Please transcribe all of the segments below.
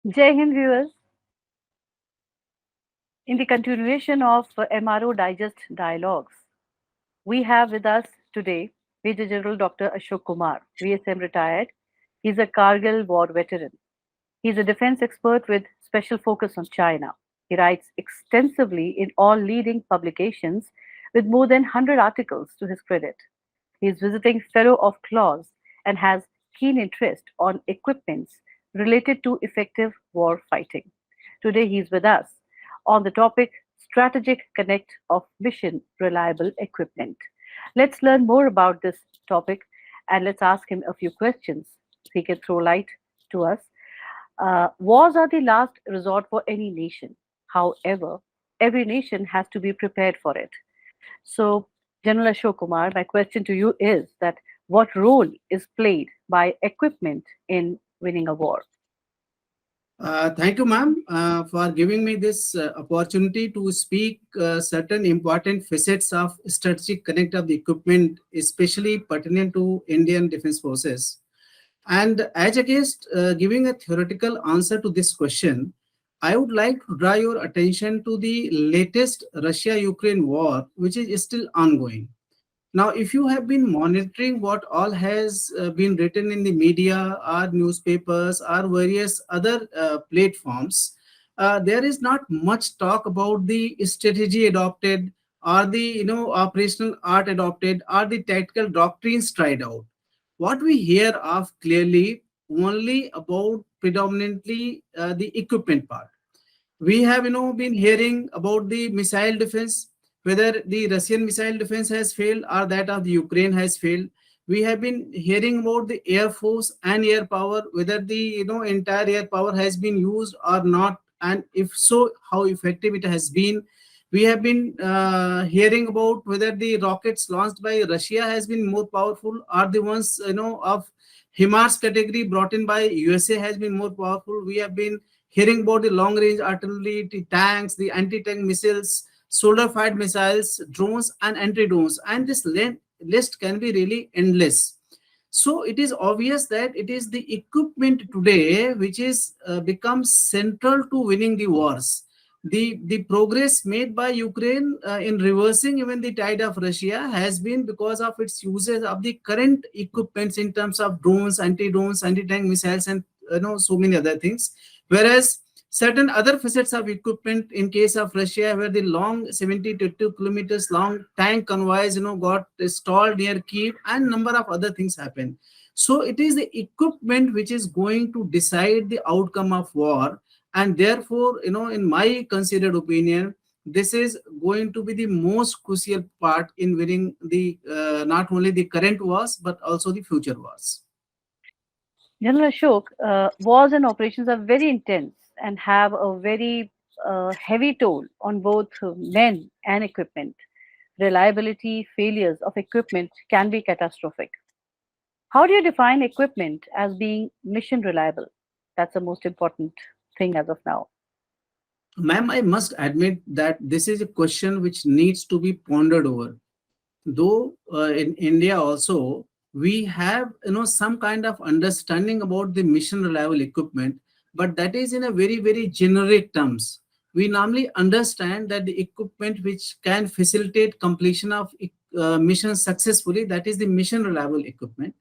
Jai Hind viewers, in the continuation of MRO Digest Dialogues, we have with us today Major General Dr. Ashok Kumar, VSM retired. He's a Kargil war veteran. He's a defense expert with special focus on China. He writes extensively in all leading publications with more than 100 articles to his credit. He is visiting Fellow of Claws and has keen interest on equipments related to effective war fighting. Today he is with us on the topic Strategic Connect of Mission Reliable Equipment. Let's learn more about this topic and let's ask him a few questions if he can throw light to us. Wars are the last resort for any nation. However, every nation has to be prepared for it. So, General Ashok Kumar, my question to you is that what role is played by equipment in winning a war? Thank you, ma'am, for giving me this opportunity to speak certain important facets of strategic connect of the equipment, especially pertinent to Indian Defense Forces. And as against giving a theoretical answer to this question, I would like to draw your attention to the latest Russia-Ukraine war, which is still ongoing. Now, if you have been monitoring what all has been written in the media or newspapers or various other platforms, there is not much talk about the strategy adopted or the operational art adopted or the tactical doctrines tried out. What we hear of clearly only about predominantly the equipment part. We have been hearing about the missile defense, whether the Russian missile defense has failed or that of the Ukraine has failed. We have been hearing about the air force and air power, whether the entire air power has been used or not, and if so, how effective it has been. We have been hearing about whether the rockets launched by Russia has been more powerful or the ones of HIMARS category brought in by USA has been more powerful. We have been hearing about the long range artillery, the tanks, the anti tank missiles, soldier fired missiles, drones, and anti drones. And this list can be really endless. So it is obvious that it is the equipment today which is becomes central to winning the wars. The progress made by Ukraine in reversing even the tide of Russia has been because of its uses of the current equipments in terms of drones, anti-drones, anti-tank missiles, and so many other things. Whereas certain other facets of equipment in case of Russia, where the long 70 to 2 kilometers long tank convoys, got stalled near Kiev, and number of other things happened. So it is the equipment which is going to decide the outcome of war, and therefore, in my considered opinion, this is going to be the most crucial part in winning the not only the current wars but also the future wars. General Ashok, wars and operations are very intense and have a very heavy toll on both men and equipment. Reliability failures of equipment can be catastrophic. How do you define equipment as being mission reliable? That's the most important thing as of now. Ma'am, I must admit that this is a question which needs to be pondered over. Though in India also, we have some kind of understanding about the mission reliable equipment, but that is in a very generic terms. We normally understand that the equipment which can facilitate completion of mission successfully, that is the mission reliable equipment.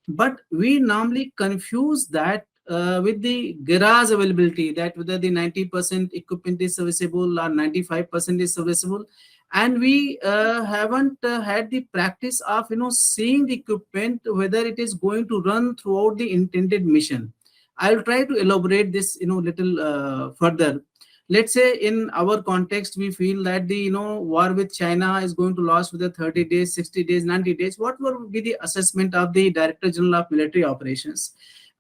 But we normally confuse that with the garage availability, that whether the 90% equipment is serviceable or 95% is serviceable. And we haven't had the practice of seeing the equipment whether it is going to run throughout the intended mission. I'll try to elaborate this little further. Let's say in our context we feel that the war with China is going to last within 30 days, 60 days, 90 days. What would be the assessment of the Director General of Military Operations?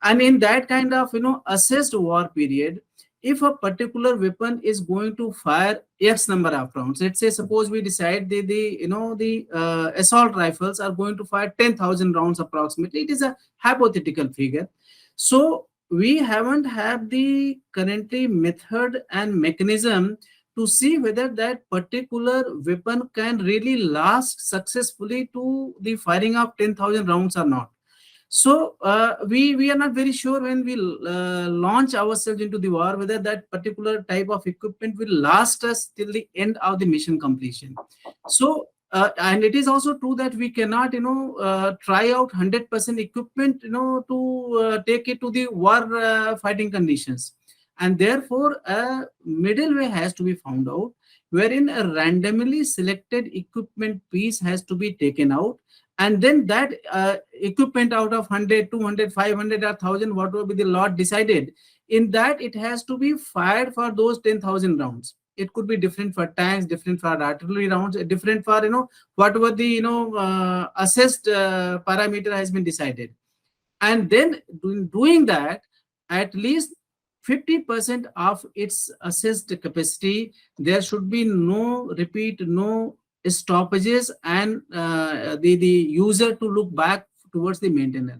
And in that kind of assessed war period, if a particular weapon is going to fire X number of rounds, let's say suppose we decide the assault rifles are going to fire 10,000 rounds approximately. It is a hypothetical figure. So we haven't had the currently method and mechanism to see whether that particular weapon can really last successfully to the firing of 10,000 rounds or not. So we are not very sure when we launch ourselves into the war whether that particular type of equipment will last us till the end of the mission completion. So and it is also true that we cannot try out 100% equipment to take it to the war fighting conditions, and therefore a middle way has to be found out, wherein a randomly selected equipment piece has to be taken out, and then that equipment out of 100, 200, 500, or 1000, whatever be the lot decided, in that it has to be fired for those 10,000 rounds. It could be different for tanks, different for artillery rounds, different for whatever the assessed parameter has been decided. And then doing that, at least 50% of its assessed capacity, there should be no repeat, no stoppages, and the user to look back towards the maintainer.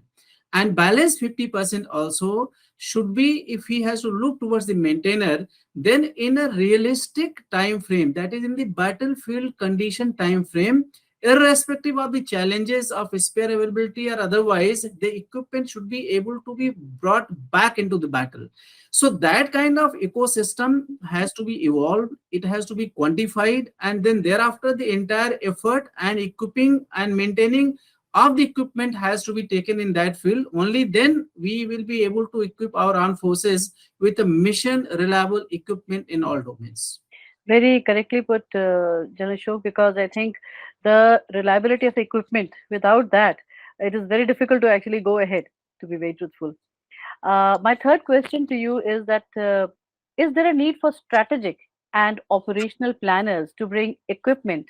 And balance 50% also should be, if he has to look towards the maintainer, then in a realistic time frame, that is in the battlefield condition time frame, irrespective of the challenges of spare availability or otherwise, the equipment should be able to be brought back into the battle. So that kind of ecosystem has to be evolved, it has to be quantified, and then thereafter the entire effort and equipping and maintaining of the equipment has to be taken in that field. Only then we will be able to equip our armed forces with a mission reliable equipment in all domains. Very correctly put, General Ashok, because I think the reliability of equipment, without that, it is very difficult to actually go ahead, to be very truthful. My third question to you is that is there a need for strategic and operational planners to bring equipment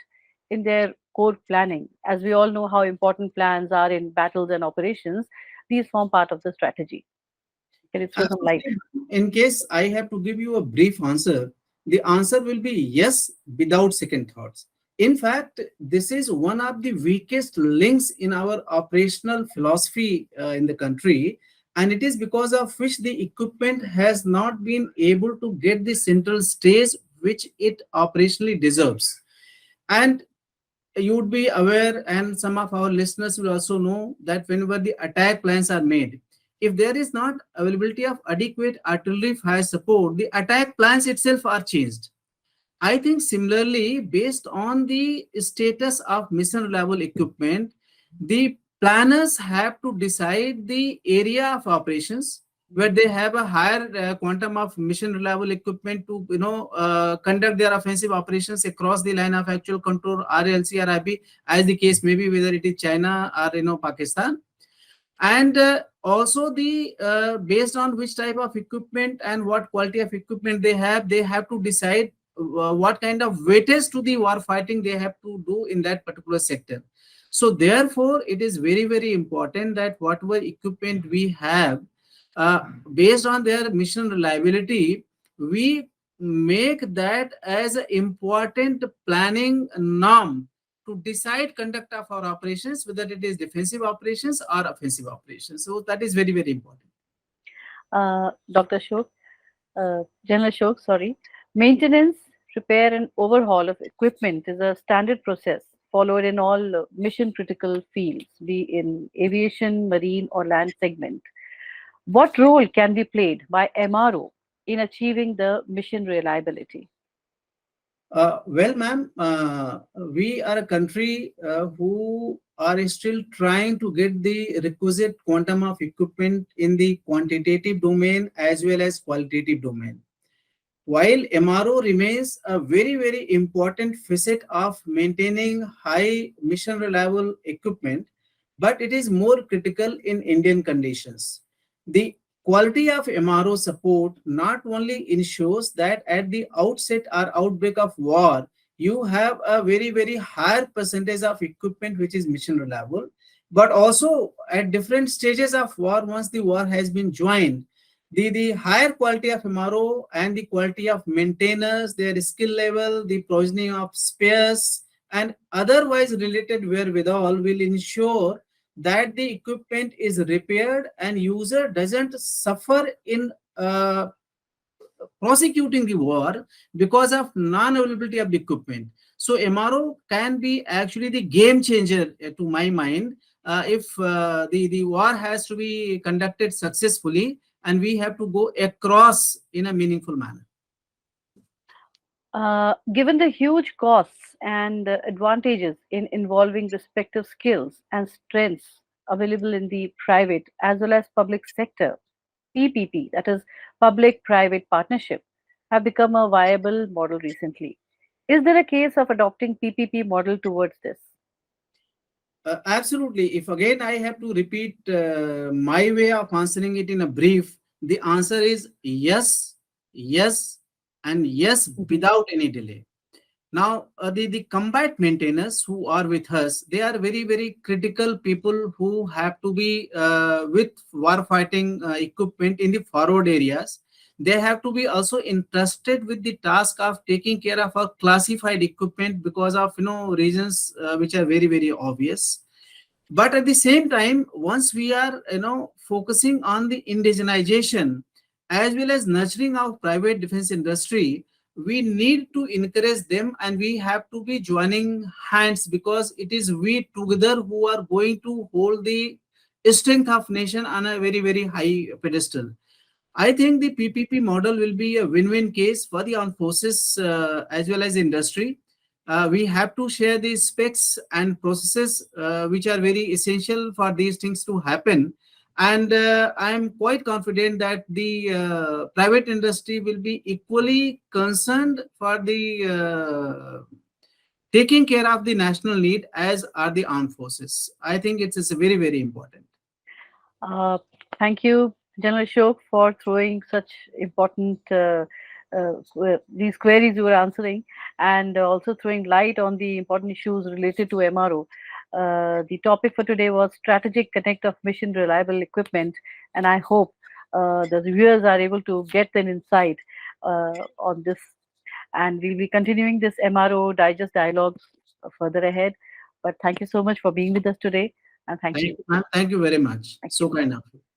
in their core planning? As we all know how important plans are in battles and operations, these form part of the strategy. Can you throw some light? Absolutely. In case I have to give you a brief answer, the answer will be yes without second thoughts. In fact, this is one of the weakest links in our operational philosophy in the country, and it is because of which the equipment has not been able to get the central stage which it operationally deserves. And you would be aware, and some of our listeners will also know, that whenever the attack plans are made, if there is not availability of adequate artillery fire support, the attack plans itself are changed. I think similarly, based on the status of mission reliable equipment, the planners have to decide the area of operations where they have a higher quantum of mission reliable equipment to conduct their offensive operations across the line of actual control, RLC or IB, as the case may be, whether it is China or Pakistan. And also the based on which type of equipment and what quality of equipment they have to decide what kind of weightage to the war fighting they have to do in that particular sector. So therefore it is very, very important that whatever equipment we have, based on their mission reliability, we make that as an important planning norm to decide conduct of our operations, whether it is defensive operations or offensive operations. So that is very, very important. Dr. Ashok, General Ashok, sorry. Maintenance, repair, and overhaul of equipment is a standard process followed in all mission critical fields, be in aviation, marine, or land segment. What role can be played by MRO in achieving the mission reliability? Well, ma'am, we are a country who are still trying to get the requisite quantum of equipment in the quantitative domain as well as qualitative domain. While MRO remains a very, very important facet of maintaining high mission reliable equipment, but it is more critical in Indian conditions. The quality of MRO support not only ensures that at the outset or outbreak of war, you have a very, very higher percentage of equipment which is mission reliable, but also at different stages of war, once the war has been joined, the higher quality of MRO and the quality of maintainers, their skill level, the provisioning of spares, and otherwise related wherewithal will ensure that the equipment is repaired and user doesn't suffer in prosecuting the war because of non-availability of the equipment. So MRO can be actually the game changer to my mind, if the war has to be conducted successfully, and we have to go across in a meaningful manner. Given the huge costs and advantages in involving respective skills and strengths available in the private as well as public sector, PPP, that is public private partnership, have become a viable model recently. Is there a case of adopting PPP model towards this? Absolutely. If again I have to repeat my way of answering it in a brief, the answer is yes, yes, and yes Mhm. without any delay. Now, the combat maintainers who are with us, they are very, very critical people who have to be with war fighting equipment in the forward areas. They have to be also entrusted with the task of taking care of our classified equipment because of reasons which are very, very obvious. But at the same time, once we are focusing on the indigenization as well as nurturing our private defense industry, we need to encourage them, and we have to be joining hands, because it is we together who are going to hold the strength of nation on a very, very high pedestal. I think the PPP model will be a win-win case for the armed forces as well as industry. We have to share the specs and processes which are very essential for these things to happen. And I am quite confident that the private industry will be equally concerned for the taking care of the national need as are the armed forces. I think it's very, very important. Uh, Thank you, General Ashok, for throwing such important these queries you were answering, and also throwing light on the important issues related to MRO. The topic for today was strategic connect of mission reliable equipment, and I hope the viewers are able to get an insight on this. And we'll be continuing this MRO digest dialogues further ahead. But thank you so much for being with us today, and thank Thank you. you, ma'am. Thank you very much. Thank So you. kind of you.